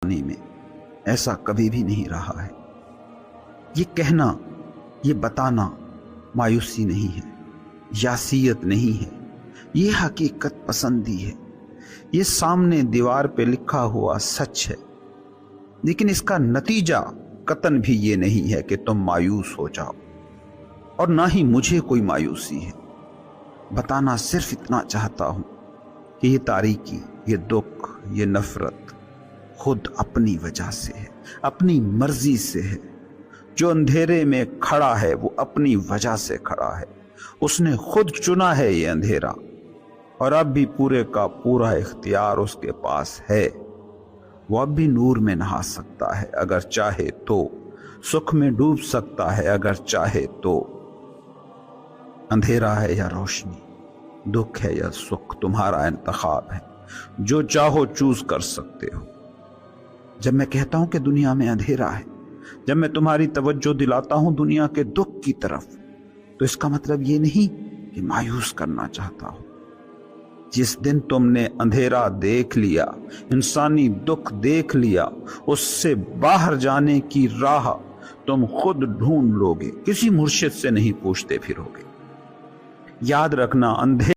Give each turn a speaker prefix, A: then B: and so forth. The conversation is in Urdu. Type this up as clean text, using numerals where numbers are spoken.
A: زمانے میں ایسا کبھی بھی نہیں رہا ہے۔ یہ کہنا، یہ بتانا مایوسی نہیں ہے، یاسیت نہیں ہے، یہ حقیقت پسندی ہے، یہ سامنے دیوار پہ لکھا ہوا سچ ہے۔ لیکن اس کا نتیجہ قطعاً بھی یہ نہیں ہے کہ تم مایوس ہو جاؤ، اور نہ ہی مجھے کوئی مایوسی ہے۔ بتانا صرف اتنا چاہتا ہوں کہ یہ تاریکی، یہ دکھ، یہ نفرت خود اپنی وجہ سے ہے، اپنی مرضی سے ہے۔ جو اندھیرے میں کھڑا ہے وہ اپنی وجہ سے کھڑا ہے، اس نے خود چنا ہے یہ اندھیرا، اور اب بھی پورے کا پورا اختیار اس کے پاس ہے۔ وہ اب بھی نور میں نہا سکتا ہے اگر چاہے تو، سکھ میں ڈوب سکتا ہے اگر چاہے تو۔ اندھیرا ہے یا روشنی، دکھ ہے یا سکھ، تمہارا انتخاب ہے، جو چاہو چوز کر سکتے ہو۔ جب میں کہتا ہوں کہ دنیا میں اندھیرا ہے، جب میں تمہاری توجہ دلاتا ہوں دنیا کے دکھ کی طرف، تو اس کا مطلب یہ نہیں کہ مایوس کرنا چاہتا ہوں۔ جس دن تم نے اندھیرا دیکھ لیا، انسانی دکھ دیکھ لیا، اس سے باہر جانے کی راہ تم خود ڈھونڈ لو گے، کسی مرشد سے نہیں پوچھتے پھرو گے۔ یاد رکھنا،